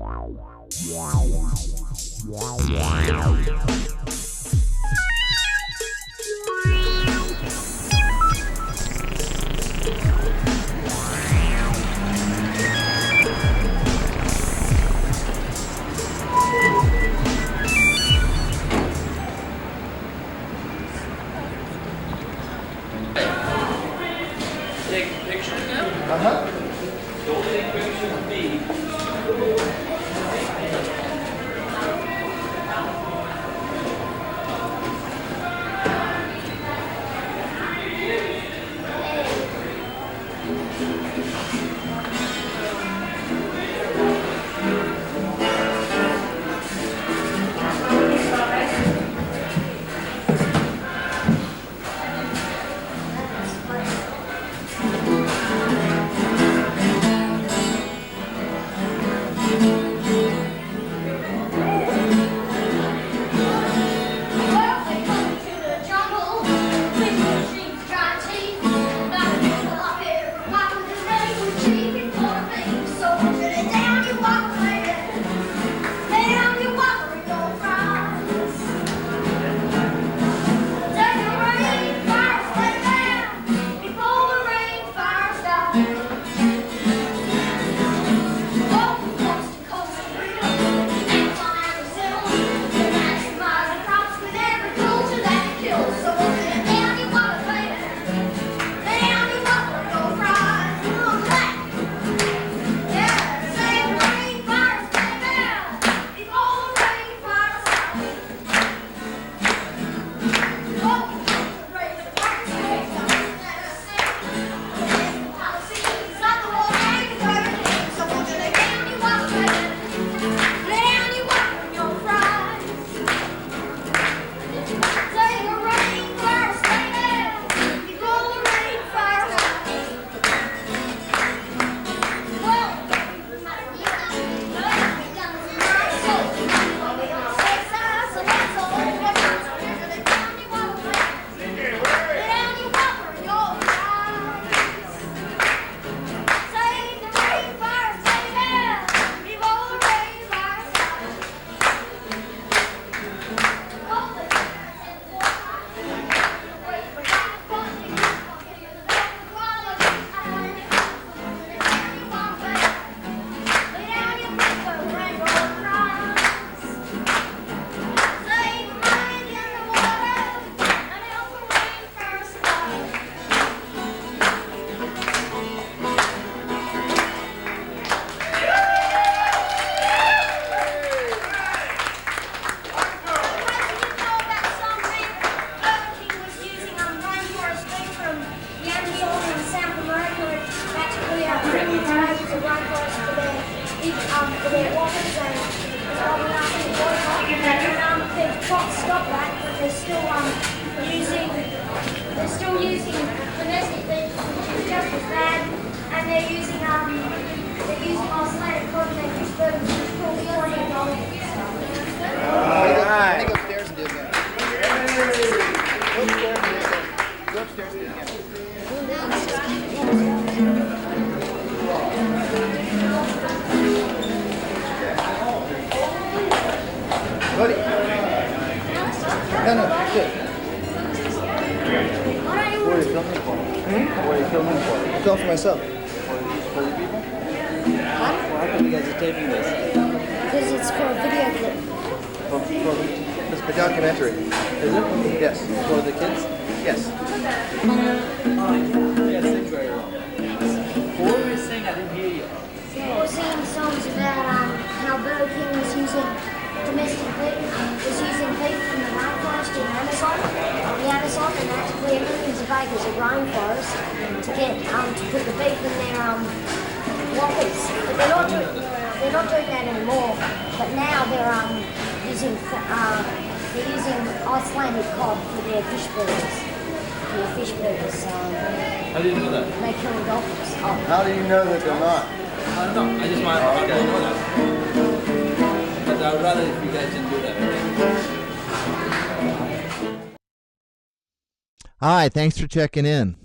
Take pictures now? Don't take pictures of me. for their Whoppers and they've tried to stop that, but they're still using domestic beef, which is just as bad, and they're using isolated cotton and fish which is called $40. I think upstairs and do it again. Go upstairs and do it again. Buddy. No, good. What are you What are you filming for? What are you filming for? I'm filming for myself. For you people? Why come you guys are taping this? Because it's for a video clip. It's a documentary. Is it? Yes. For the kids? Yes. Yes, sing very well. What were you saying? I didn't hear you. We're singing songs about how Burger King was using domestic beef, was using beef from the rainforest in the Amazon, and they had to clear millions of acres of rainforest to get to put the beef in their Whoppers. But they're not doing that anymore. But now they're using Icelandic cod for their fish burgers. For their fish burgers. How do you know that? They kill dolphins. Oh. How do you know that they're not? I don't know. I just want to know that. But I would rather if you guys didn't do that. Hi, thanks for checking in.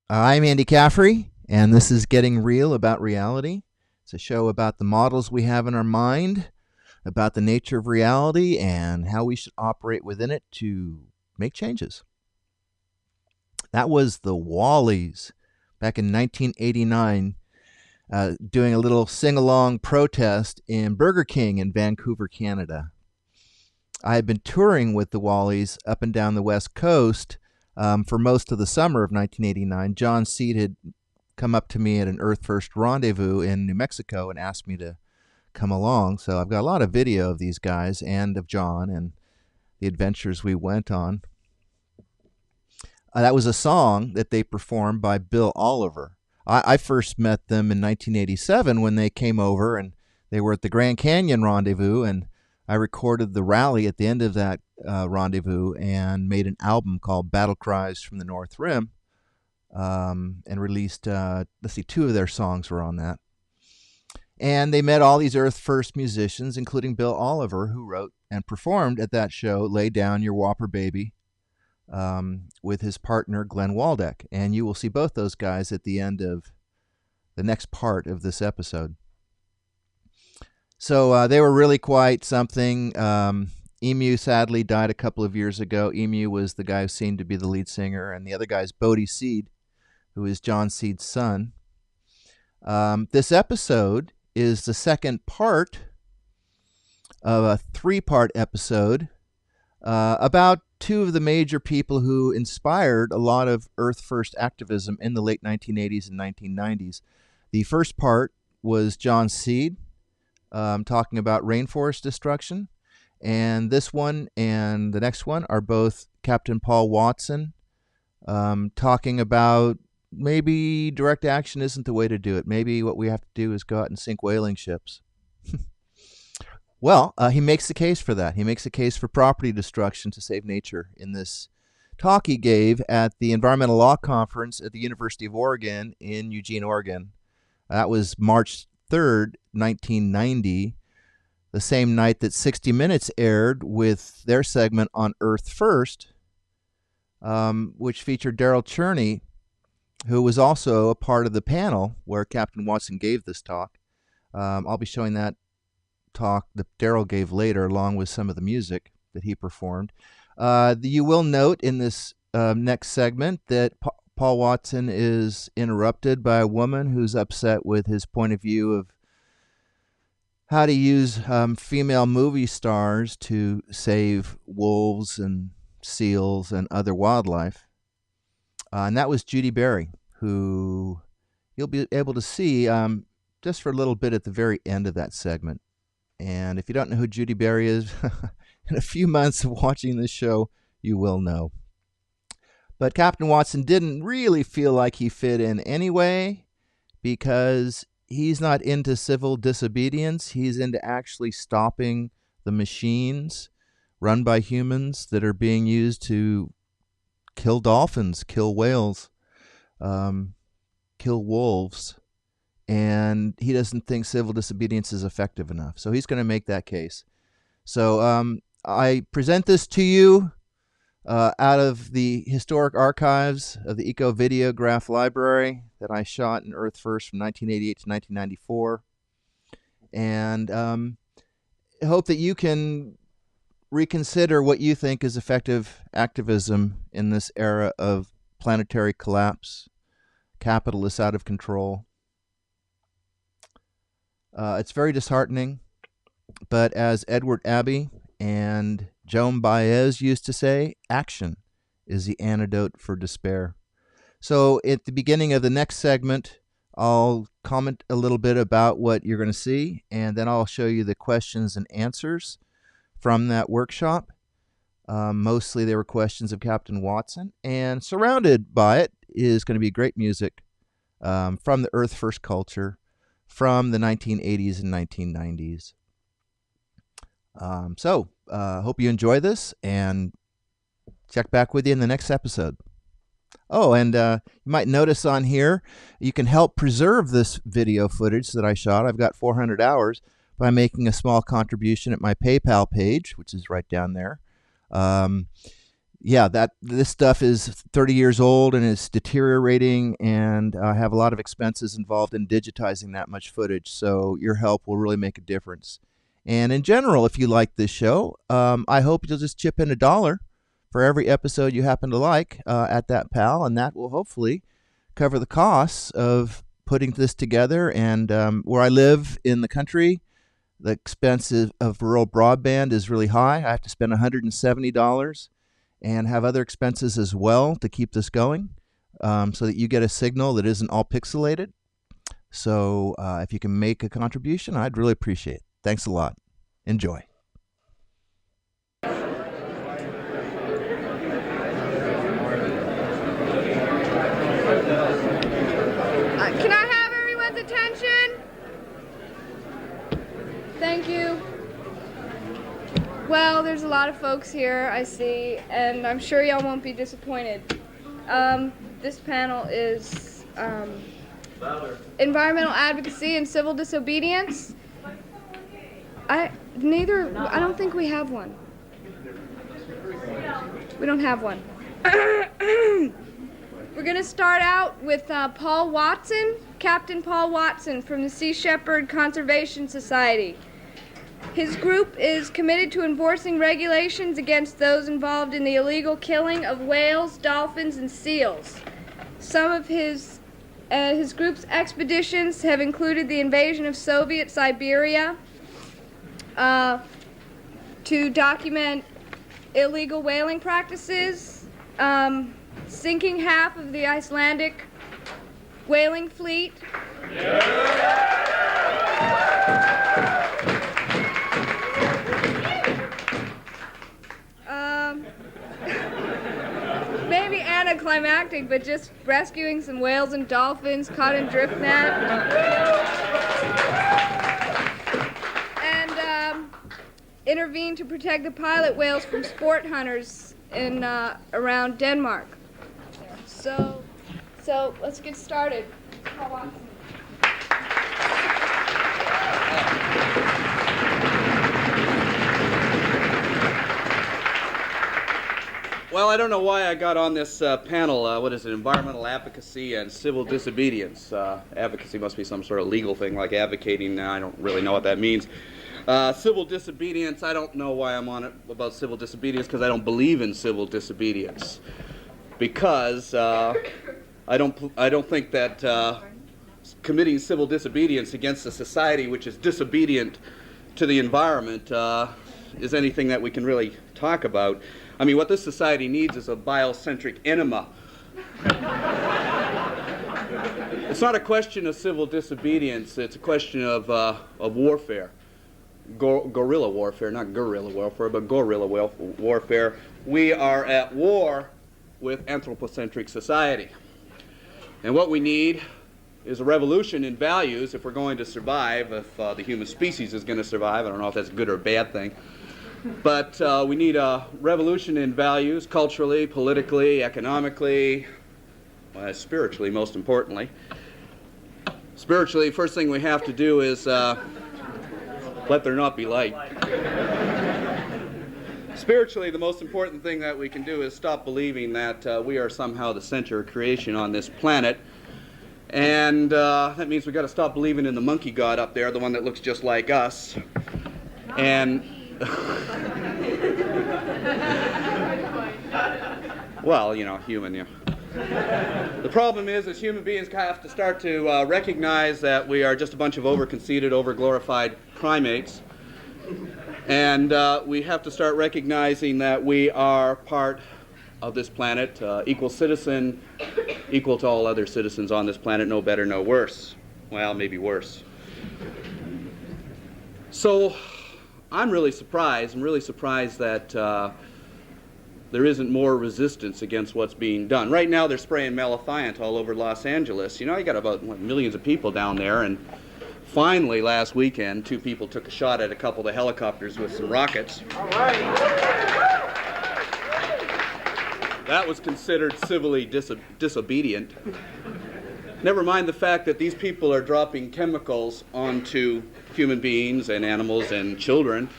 I'm Andy Caffrey, and this is Getting Real About Reality. It's It's a show about the models we have in our mind, about the nature of reality, and how we should operate within it to make changes. That was the Wallies back in 1989, doing a little sing-along protest in Burger King in Vancouver, Canada. I had been touring with the Wallies up and down the West Coast for most of the summer of 1989. John Seed had come up to me at an Earth First rendezvous in New Mexico and asked me to come along. So I've got a lot of video of these guys and of John and the adventures we went on. That was a song that they performed by Bill Oliver. I first met them in 1987 when they came over, and they were at the Grand Canyon rendezvous, and I recorded the rally at the end of that rendezvous and made an album called Battle Cries from the North Rim, and released, two of their songs were on that. And they met all these Earth First musicians, including Bill Oliver, who wrote and performed at that show, Lay Down Your Whopper Baby, with his partner Glenn Waldeck. And you will see both those guys at the end of the next part of this episode. So they were really quite something. Emu sadly died a couple of years ago. Emu was the guy who seemed to be the lead singer, and the other guy is Bodhi Seed, who is John Seed's son. This episode is the second part of a three-part episode about two of the major people who inspired a lot of Earth First activism in the late 1980s and 1990s. The first part was John Seed talking about rainforest destruction, and this one and the next one are both Captain Paul Watson talking about maybe direct action isn't the way to do it. Maybe what we have to do is go out and sink whaling ships. Well, he makes the case for that. He makes a case for property destruction to save nature in this talk he gave at the Environmental Law Conference at the University of Oregon in Eugene, Oregon. That was March 3rd, 1990, the same night that 60 Minutes aired with their segment on Earth First, which featured Daryl Cherney, who was also a part of the panel where Captain Watson gave this talk. I'll be showing that talk that Daryl gave later, along with some of the music that he performed. You will note in this next segment that Paul Watson is interrupted by a woman who's upset with his point of view of how to use female movie stars to save wolves and seals and other wildlife. And that was Judy Berry, who you'll be able to see just for a little bit at the very end of that segment. And if you don't know who Judy Berry is, in a few months of watching this show, you will know. But Captain Watson didn't really feel like he fit in anyway, because he's not into civil disobedience. He's into actually stopping the machines run by humans that are being used to kill dolphins, kill whales, kill wolves. And he doesn't think civil disobedience is effective enough. So he's going to make that case. So I present this to you out of the historic archives of the Eco Videograph Library that I shot in Earth First from 1988 to 1994. And I hope that you can reconsider what you think is effective activism in this era of planetary collapse, capitalists out of control. It's very disheartening, but as Edward Abbey and Joan Baez used to say, action is the antidote for despair. So at the beginning of the next segment, I'll comment a little bit about what you're going to see, and then I'll show you the questions and answers from that workshop. Mostly they were questions of Captain Watson, and surrounded by it is going to be great music from the Earth First culture from the 1980s and 1990s. Hope you enjoy this, and check back with you in the next episode. Oh, and you might notice on here, you can help preserve this video footage that I shot. I've got 400 hours by making a small contribution at my PayPal page, which is right down there. yeah, this stuff is 30 years old and it's deteriorating, and I have a lot of expenses involved in digitizing that much footage. So your help will really make a difference. And in general, if you like this show, I hope you'll just chip in $1 for every episode you happen to like at that PAL, and that will hopefully cover the costs of putting this together. And where I live in the country, the expense of rural broadband is really high. I have to spend $170 and have other expenses as well to keep this going, so that you get a signal that isn't all pixelated. So if you can make a contribution, I'd really appreciate it. Thanks a lot. Enjoy. Can I have everyone's attention? Thank you. Well, there's a lot of folks here, I see, and I'm sure y'all won't be disappointed. This panel is environmental advocacy and civil disobedience. I don't think we have one. We don't have one. We're going to start out with Paul Watson, Captain Paul Watson from the Sea Shepherd Conservation Society. His group is committed to enforcing regulations against those involved in the illegal killing of whales, dolphins, and seals. Some of his group's expeditions have included the invasion of Soviet Siberia to document illegal whaling practices, sinking half of the Icelandic whaling fleet. Maybe anticlimactic, but just rescuing some whales and dolphins caught in drift net. And intervened to protect the pilot whales from sport hunters in around Denmark. So let's get started. Paul Watson. Well, I don't know why I got on this panel. What is it? Environmental advocacy and civil disobedience. Advocacy must be some sort of legal thing like advocating. I don't really know what that means. Civil disobedience, I don't know why I'm on it about civil disobedience, because I don't believe in civil disobedience. Because I don't think that committing civil disobedience against a society which is disobedient to the environment is anything that we can really talk about. I mean, what this society needs is a biocentric enema. It's not a question of civil disobedience, it's a question of warfare. Guerrilla warfare, not guerrilla warfare, but guerrilla warfare. We are at war with anthropocentric society. And what we need is a revolution in values if we're going to survive, if the human species is going to survive. I don't know if that's a good or a bad thing. But we need a revolution in values, culturally, politically, economically, spiritually, most importantly. Spiritually, first thing we have to do is let there not be light. Spiritually, the most important thing that we can do is stop believing that we are somehow the center of creation on this planet. And that means we've got to stop believing in the monkey god up there, the one that looks just like us. And well, you know, human, yeah. The problem is, as human beings have to start to recognize that we are just a bunch of over-conceited, over-glorified primates. And we have to start recognizing that we are part of this planet, equal citizen, equal to all other citizens on this planet, no better, no worse. Well, maybe worse. So, I'm really surprised. I'm really surprised that there isn't more resistance against what's being done. Right now they're spraying malathion all over Los Angeles. You know, you got about millions of people down there, and finally last weekend 2 people took a shot at a couple of the helicopters with some rockets. All right. That was considered civilly disobedient. Never mind the fact that these people are dropping chemicals onto human beings and animals and children.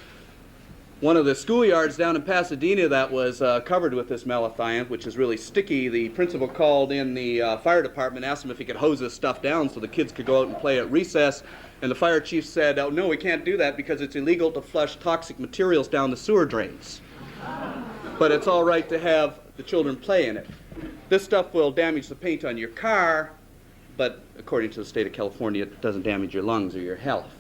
one of the schoolyards down in Pasadena that was covered with this malathion, which is really sticky, the principal called in the fire department, asked him if he could hose this stuff down so the kids could go out and play at recess. And the fire chief said, oh, no, we can't do that because it's illegal to flush toxic materials down the sewer drains. But it's all right to have the children play in it. This stuff will damage the paint on your car, but according to the state of California, it doesn't damage your lungs or your health.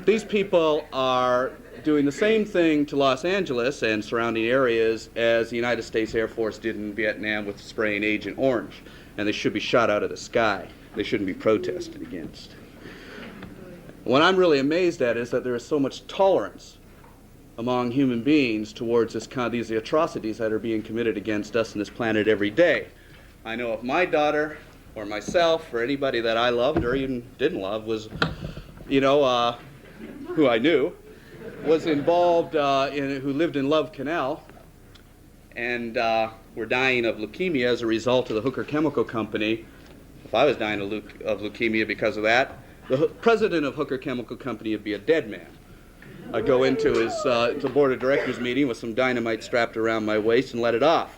These people are doing the same thing to Los Angeles and surrounding areas as the United States Air Force did in Vietnam with spraying Agent Orange. And they should be shot out of the sky. They shouldn't be protested against. What I'm really amazed at is that there is so much tolerance among human beings towards these atrocities that are being committed against us on this planet every day. I know if my daughter or myself or anybody that I loved or even didn't love was, who I knew, was involved who lived in Love Canal and were dying of leukemia as a result of the Hooker Chemical Company. If I was dying of leukemia because of that, the president of Hooker Chemical Company would be a dead man. I'd go into his board of directors meeting with some dynamite strapped around my waist and let it off.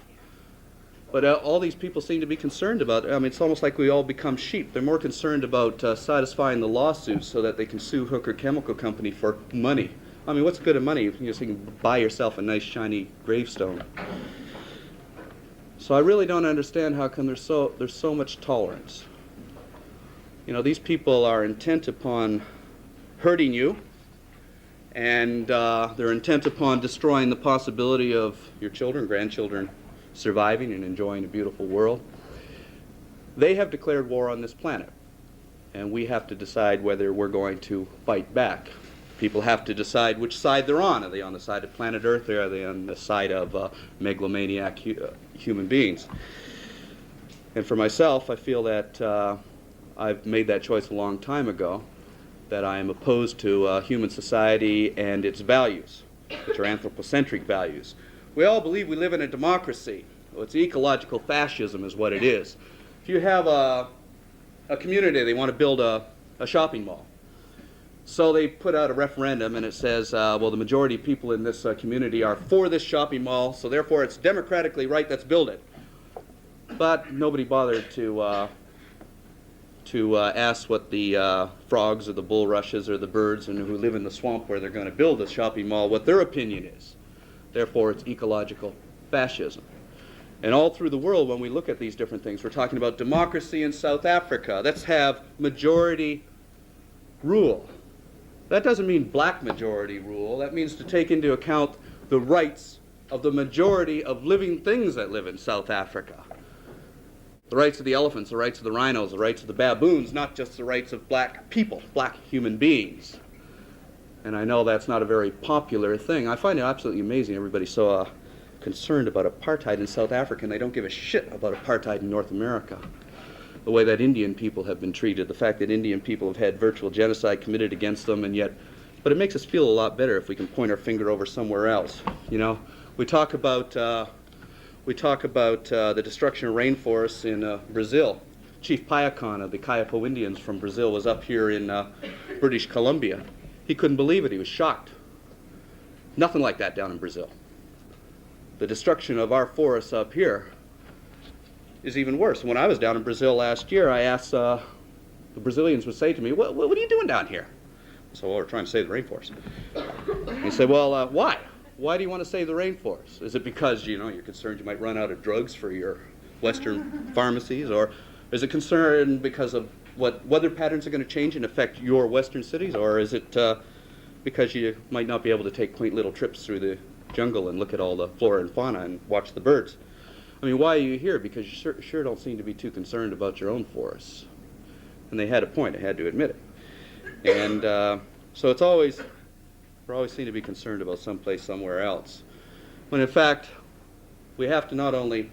But all these people seem to be concerned about, it's almost like we all become sheep. They're more concerned about satisfying the lawsuits so that they can sue Hooker Chemical Company for money. What's good of money if you can buy yourself a nice shiny gravestone? So I really don't understand how come there's so much tolerance. These people are intent upon hurting you, and they're intent upon destroying the possibility of your children, grandchildren surviving and enjoying a beautiful world. They have declared war on this planet, and we have to decide whether we're going to fight back. People have to decide which side they're on. Are they on the side of planet Earth, or are they on the side of megalomaniac human beings? And for myself, I feel that I've made that choice a long time ago, that I am opposed to human society and its values, which are anthropocentric values. We all believe we live in a democracy. Well, it's ecological fascism is what it is. If you have a community, they want to build a shopping mall. So they put out a referendum and it says, well, the majority of people in this community are for this shopping mall, so therefore it's democratically right, let's build it. But nobody bothered to ask what the frogs or the bulrushes or the birds and who live in the swamp where they're going to build this shopping mall, what their opinion is. Therefore, it's ecological fascism. And all through the world, when we look at these different things, we're talking about democracy in South Africa. Let's have majority rule. That doesn't mean black majority rule. That means to take into account the rights of the majority of living things that live in South Africa. The rights of the elephants, the rights of the rhinos, the rights of the baboons, not just the rights of black people, black human beings. And I know that's not a very popular thing. I find it absolutely amazing everybody's so concerned about apartheid in South Africa, and they don't give a shit about apartheid in North America. The way that Indian people have been treated, the fact that Indian people have had virtual genocide committed against them, and yet, but it makes us feel a lot better if we can point our finger over somewhere else. We talk about the destruction of rainforests in Brazil. Chief Payakan of the Kayapo Indians from Brazil was up here in British Columbia. He couldn't believe it. He was shocked. Nothing like that down in Brazil. The destruction of our forests up here is even worse. When I was down in Brazil last year, I asked, the Brazilians would say to me, what are you doing down here? I said, well, we're trying to save the rainforest. He said, well, why? Why do you want to save the rainforest? Is it because, you're concerned you might run out of drugs for your Western pharmacies? Or is it concern because of what weather patterns are going to change and affect your Western cities? Or is it because you might not be able to take quaint little trips through the jungle and look at all the flora and fauna and watch the birds? Why are you here? Because you sure don't seem to be too concerned about your own forests. And they had a point. I had to admit it. And so we always seem to be concerned about someplace somewhere else. When in fact, we have to not only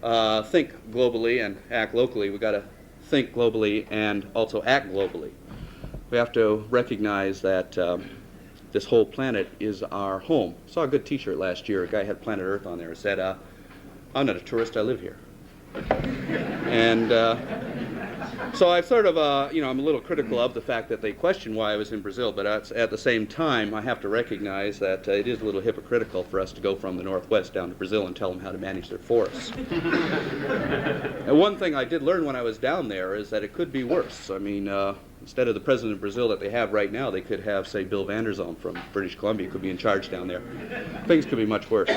think globally and act locally, we've got to think globally and also act globally. We have to recognize that this whole planet is our home. I saw a good t-shirt last year. A guy had Planet Earth on there. It said, I'm not a tourist, I live here. And So I've sort of, I'm a little critical of the fact that they question why I was in Brazil, but at the same time, I have to recognize that it is a little hypocritical for us to go from the Northwest down to Brazil and tell them how to manage their forests. And one thing I did learn when I was down there is that it could be worse. I mean, instead of the president of Brazil that they have right now, they could have, say, Bill Vander Zalm from British Columbia could be in charge down there. Things could be much worse.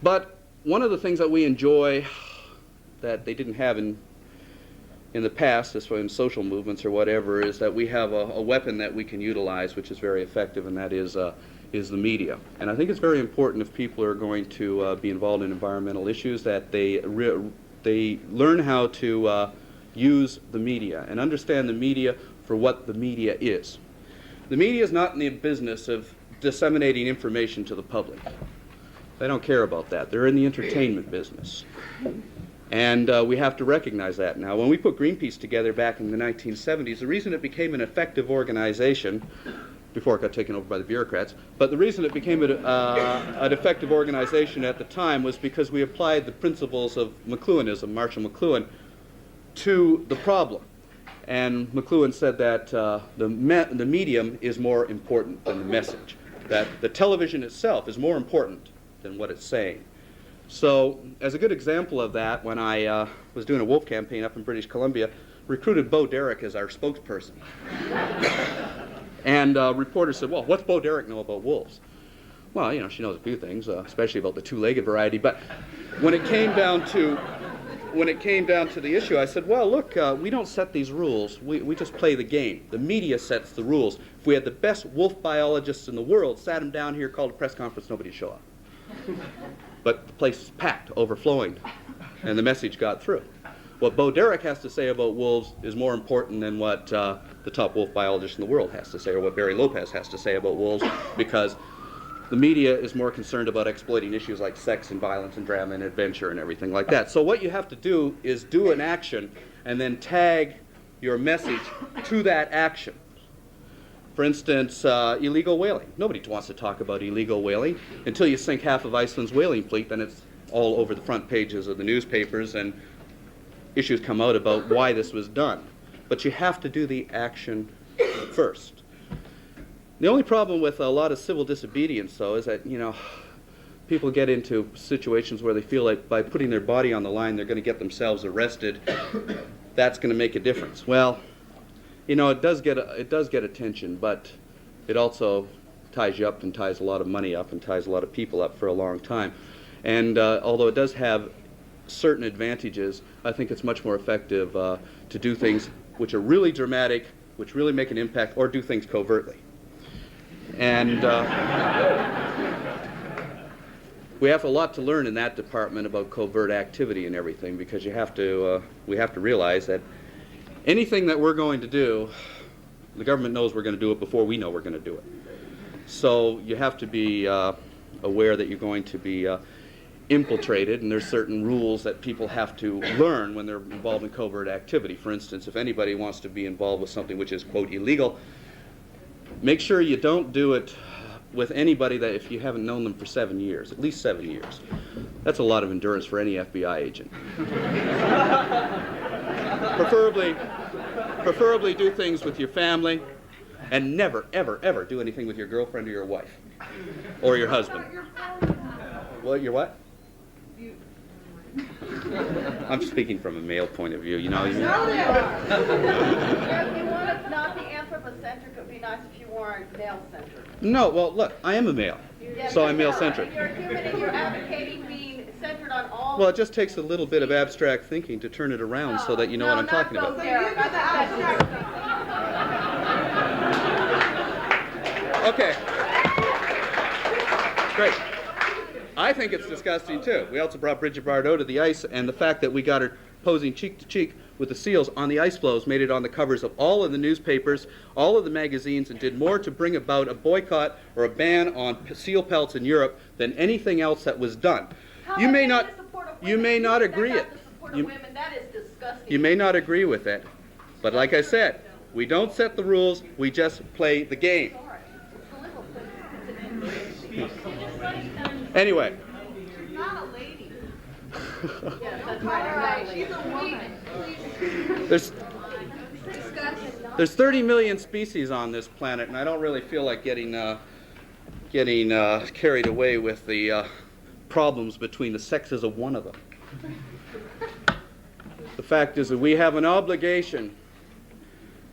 But one of the things that we enjoy that they didn't have in the past, as in social movements or whatever, is that we have a weapon that we can utilize, which is very effective, and that is the media. And I think it's very important if people are going to be involved in environmental issues that they learn how to use the media and understand the media for what the media is. The media is not in the business of disseminating information to the public. They don't care about that. They're in the entertainment business. And we have to recognize that now. When we put Greenpeace together back in the 1970s, the reason it became an effective organization, before it got taken over by the bureaucrats, but the reason it became an effective organization at the time was because we applied the principles of McLuhanism, Marshall McLuhan, to the problem. And McLuhan said that the medium is more important than the message, that the television itself is more important than what it's saying. So, as a good example of that, when I was doing a wolf campaign up in British Columbia, recruited Bo Derek as our spokesperson. And reporters said, well, what's Bo Derek know about wolves? Well, you know, she knows a few things, especially about the two-legged variety. But when it came down to the issue, I said, well, look, we don't set these rules. We just play the game. The media sets the rules. If we had the best wolf biologists in the world, sat them down here, called a press conference, nobody'd show up. But the place is packed, overflowing, and the message got through. What Bo Derek has to say about wolves is more important than what the top wolf biologist in the world has to say, or what Barry Lopez has to say about wolves, because the media is more concerned about exploiting issues like sex and violence and drama and adventure and everything like that. So what you have to do is do an action and then tag your message to that action. For instance, illegal whaling. Nobody wants to talk about illegal whaling until you sink half of Iceland's whaling fleet, then it's all over the front pages of the newspapers and issues come out about why this was done. But you have to do the action first. The only problem with a lot of civil disobedience, though, is that, you know, people get into situations where they feel like by putting their body on the line, they're going to get themselves arrested. That's going to make a difference. Well, you know, it does get attention, but it also ties you up and ties a lot of money up and ties a lot of people up for a long time. And although it does have certain advantages, I think it's much more effective to do things which are really dramatic, which really make an impact, or do things covertly. And we have a lot to learn in that department about covert activity and everything, because we have to realize that anything that we're going to do, the government knows we're going to do it before we know we're going to do it. So you have to be aware that you're going to be infiltrated, and there's certain rules that people have to learn when they're involved in covert activity. For instance, if anybody wants to be involved with something which is, quote, illegal, make sure you don't do it with anybody that if you haven't known them for 7 years, at least 7 years. That's a lot of endurance for any FBI agent. Preferably do things with your family, and never, ever, ever do anything with your girlfriend or your wife or your husband. Well, your what? I'm speaking from a male point of view, you know. If you want to not be anthropocentric, it would be nice if you weren't male-centric. No, well, look, I am a male, so I'm male-centric. You're human and you're advocating being centered on all. Well, it just takes a little bit of abstract thinking to turn it around so that you know what I'm talking about. Okay. Great. I think it's disgusting, too. We also brought Bridget Bardot to the ice, and the fact that we got her posing cheek to cheek with the seals on the ice floes made it on the covers of all of the newspapers, all of the magazines, and did more to bring about a boycott or a ban on seal pelts in Europe than anything else that was done. You may not agree it. You may not agree with it, but like I said, we don't set the rules, we just play the game. Anyway. Yes, that's right. She's a woman. There's 30 million species on this planet, and I don't really feel like getting carried away with the problems between the sexes of one of them. The fact is that we have an obligation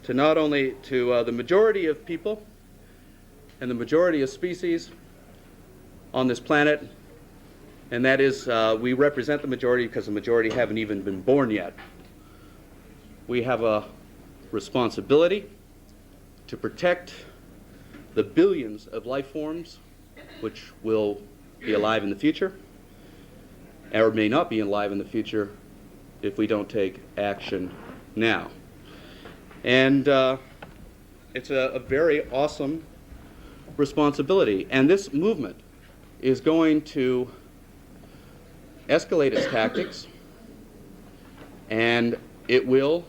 to not only to the majority of people and the majority of species on this planet, and that is we represent the majority because the majority haven't even been born yet. We have a responsibility to protect the billions of life forms which will be alive in the future, or may not be alive in the future if we don't take action now. And it's a very awesome responsibility. And this movement is going to escalate its tactics, and it will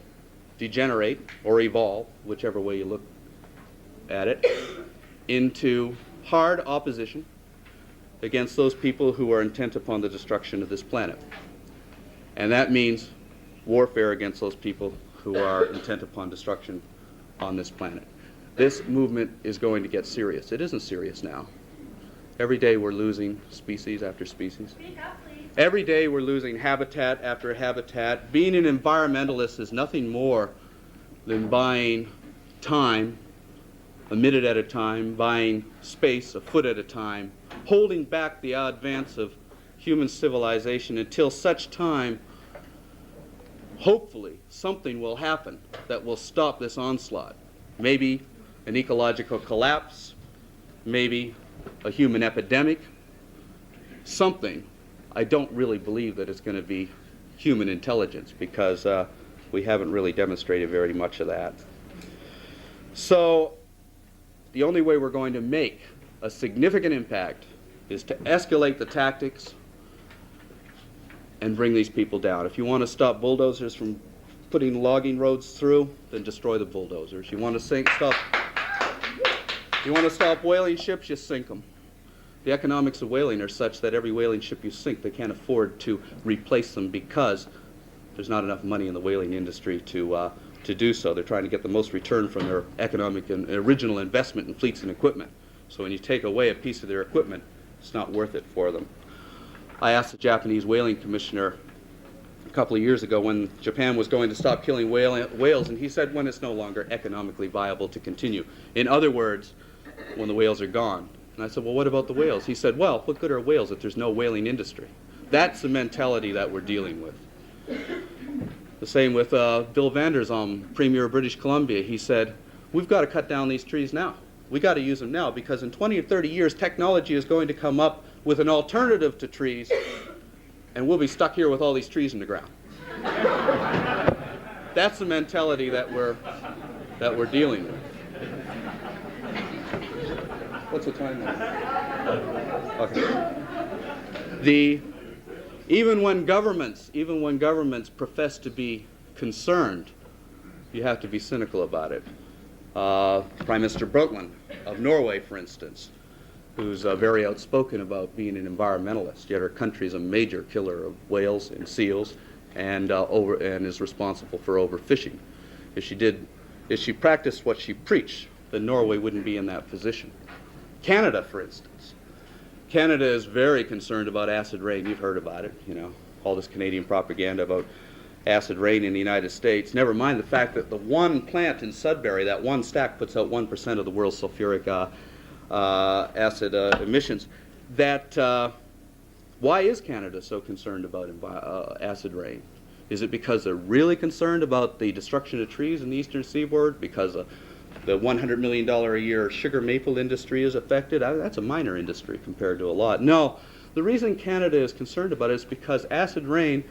degenerate or evolve, whichever way you look at it, into hard opposition against those people who are intent upon the destruction of this planet. And that means warfare against those people who are intent upon destruction on this planet. This movement is going to get serious. It isn't serious now. Every day we're losing species after species. Speak up, please. Every day we're losing habitat after habitat. Being an environmentalist is nothing more than buying time, a minute at a time, buying space a foot at a time, holding back the advance of human civilization until such time, hopefully, something will happen that will stop this onslaught. Maybe an ecological collapse, maybe a human epidemic, something. I don't really believe that it's going to be human intelligence because we haven't really demonstrated very much of that. So the only way we're going to make a significant impact is to escalate the tactics and bring these people down. If you want to stop bulldozers from putting logging roads through, then destroy the bulldozers. You want to stop whaling ships, you sink them. The economics of whaling are such that every whaling ship you sink, they can't afford to replace them because there's not enough money in the whaling industry to do so. They're trying to get the most return from their economic and original investment in fleets and equipment. So when you take away a piece of their equipment, it's not worth it for them. I asked the Japanese whaling commissioner a couple of years ago when Japan was going to stop killing whales, and he said when it's no longer economically viable to continue. In other words, when the whales are gone. And I said, well, what about the whales? He said, well, what good are whales if there's no whaling industry? That's the mentality that we're dealing with. The same with Bill Vanderzalm, Premier of British Columbia. He said, we've got to cut down these trees now. We've got to use them now because in 20 or 30 years, technology is going to come up with an alternative to trees, and we'll be stuck here with all these trees in the ground. That's the mentality that we're dealing with. What's the time now? Okay. Even when governments profess to be concerned, you have to be cynical about it. Prime Minister Brundtland of Norway, for instance, who's very outspoken about being an environmentalist, yet her country is a major killer of whales and seals and is responsible for overfishing. If she practiced what she preached, then Norway wouldn't be in that position. Canada, for instance. Canada is very concerned about acid rain. You've heard about it, all this Canadian propaganda about acid rain in the United States. Never mind the fact that the one plant in Sudbury, that one stack, puts out 1% of the world's sulfuric acid emissions. Why is Canada so concerned about acid rain? Is it because they're really concerned about the destruction of trees in the eastern seaboard? Because the $100 million a year sugar maple industry is affected? That's a minor industry compared to a lot. No, the reason Canada is concerned about it is because acid rain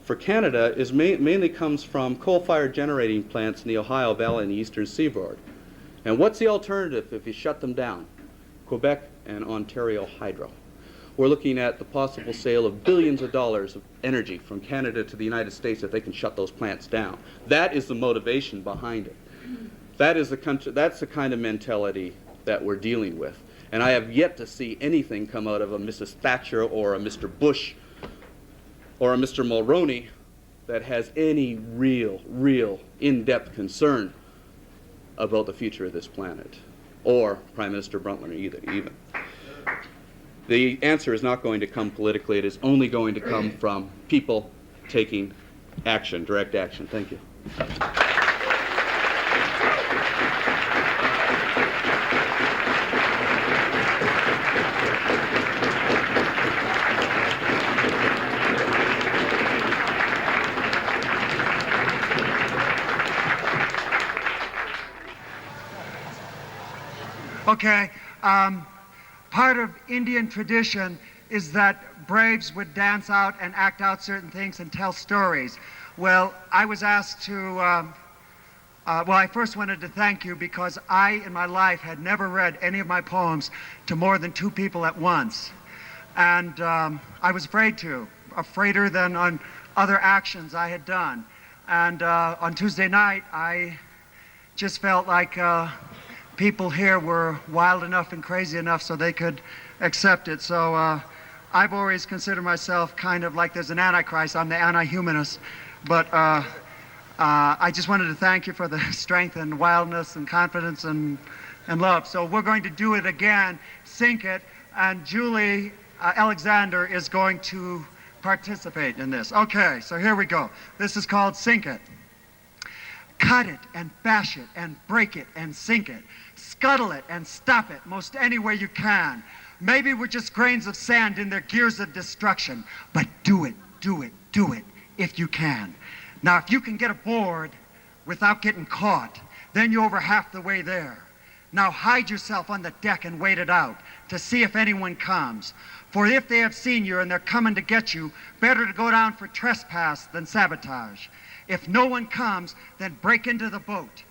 for Canada is mainly comes from coal-fired generating plants in the Ohio Valley and the eastern seaboard. And what's the alternative if you shut them down? Quebec and Ontario Hydro. We're looking at the possible sale of billions of dollars of energy from Canada to the United States if they can shut those plants down. That is the motivation behind it. That's the kind of mentality that we're dealing with. And I have yet to see anything come out of a Mrs. Thatcher or a Mr. Bush or a Mr. Mulroney that has any real in-depth concern about the future of this planet, or Prime Minister Brundtland either, even. The answer is not going to come politically. It is only going to come from people taking action, direct action. Thank you. Okay, part of Indian tradition is that braves would dance out and act out certain things and tell stories. Well, I was asked to, well, I first wanted to thank you because I, in my life, had never read any of my poems to more than 2 people at once. And I was afraider than on other actions I had done. And on Tuesday night, I just felt like people here were wild enough and crazy enough so they could accept it. So I've always considered myself kind of like there's an antichrist. I'm the anti-humanist. But I just wanted to thank you for the strength and wildness and confidence and love. So we're going to do it again, Sink It, and Julie Alexander is going to participate in this. Okay, so here we go. This is called Sink It. Cut it and bash it and break it and sink it. Scuttle it and stop it most any way you can. Maybe we're just grains of sand in their gears of destruction, but do it if you can. Now, if you can get aboard without getting caught, then you're over half the way there. Now hide yourself on the deck and wait it out to see if anyone comes. For if they have seen you and they're coming to get you, better to go down for trespass than sabotage. If no one comes, then break into the boat.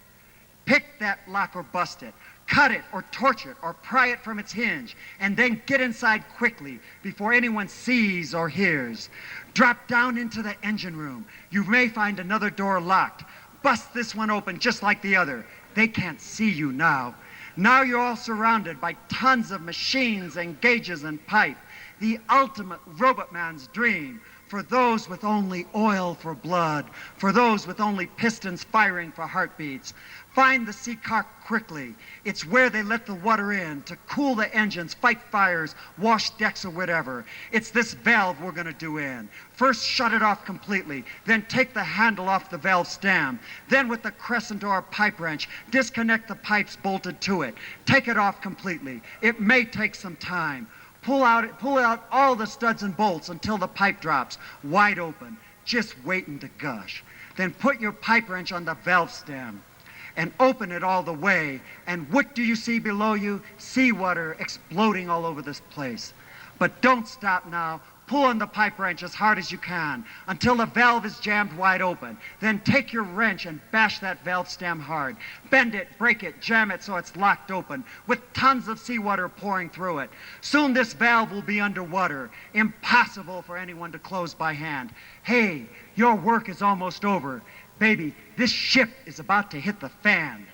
Pick that lock or bust it. Cut it or torch it or pry it from its hinge, and then get inside quickly before anyone sees or hears. Drop down into the engine room. You may find another door locked. Bust this one open just like the other. They can't see you now. Now you're all surrounded by tons of machines and gauges and pipe. The ultimate robot man's dream. For those with only oil for blood, for those with only pistons firing for heartbeats. Find the sea car quickly. It's where they let the water in to cool the engines, fight fires, wash decks or whatever. It's this valve we're going to do in. First shut it off completely, then take the handle off the valve stem. Then with the crescent or pipe wrench, disconnect the pipes bolted to it. Take it off completely. It may take some time. Pull out all the studs and bolts until the pipe drops wide open, just waiting to gush. Then put your pipe wrench on the valve stem and open it all the way. And what do you see below you? Seawater exploding all over this place. But don't stop now. Pull on the pipe wrench as hard as you can until the valve is jammed wide open. Then take your wrench and bash that valve stem hard. Bend it, break it, jam it so it's locked open with tons of seawater pouring through it. Soon this valve will be underwater. Impossible for anyone to close by hand. Hey, your work is almost over. Baby, this ship is about to hit the fan.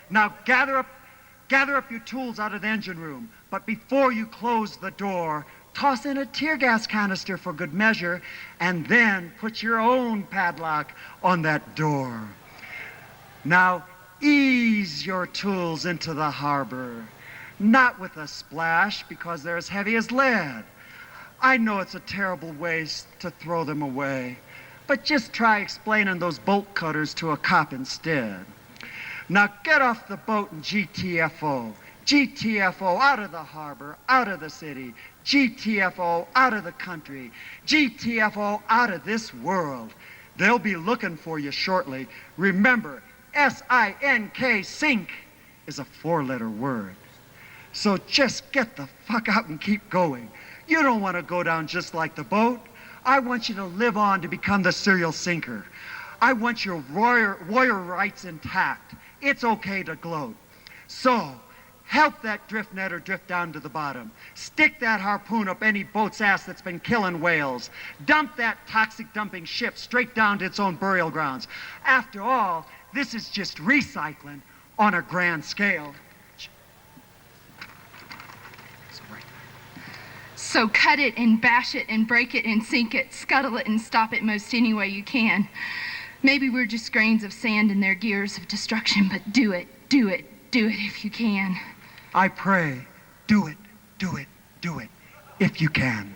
Now gather up your tools out of the engine room. But before you close the door, toss in a tear gas canister for good measure, and then put your own padlock on that door. Now, ease your tools into the harbor, not with a splash because they're as heavy as lead. I know it's a terrible waste to throw them away, but just try explaining those bolt cutters to a cop instead. Now get off the boat and GTFO. GTFO out of the harbor, out of the city. GTFO out of the country. GTFO out of this world. They'll be looking for you shortly. Remember, S-I-N-K, sink, is a 4-letter word. So just get the fuck out and keep going. You don't want to go down just like the boat. I want you to live on to become the serial sinker. I want your warrior rights intact. It's okay to gloat. So, help that drift netter drift down to the bottom. Stick that harpoon up any boat's ass that's been killing whales. Dump that toxic dumping ship straight down to its own burial grounds. After all, this is just recycling on a grand scale. So cut it and bash it and break it and sink it, scuttle it and stop it most any way you can. Maybe we're just grains of sand in their gears of destruction, but do it, do it, do it if you can. I pray, do it, do it, do it, if you can.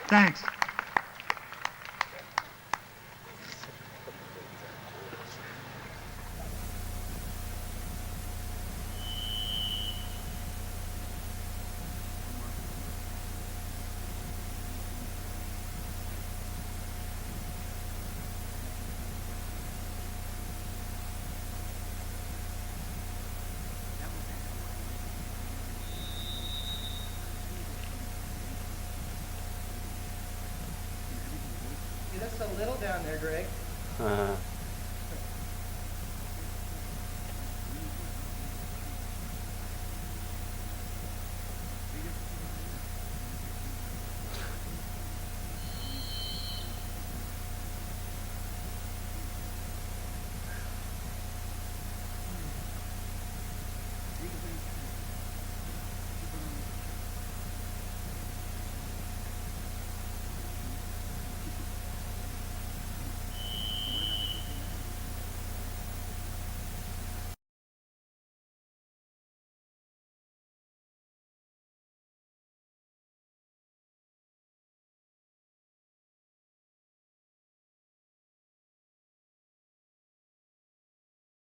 Thanks. That's a little down there, Greg.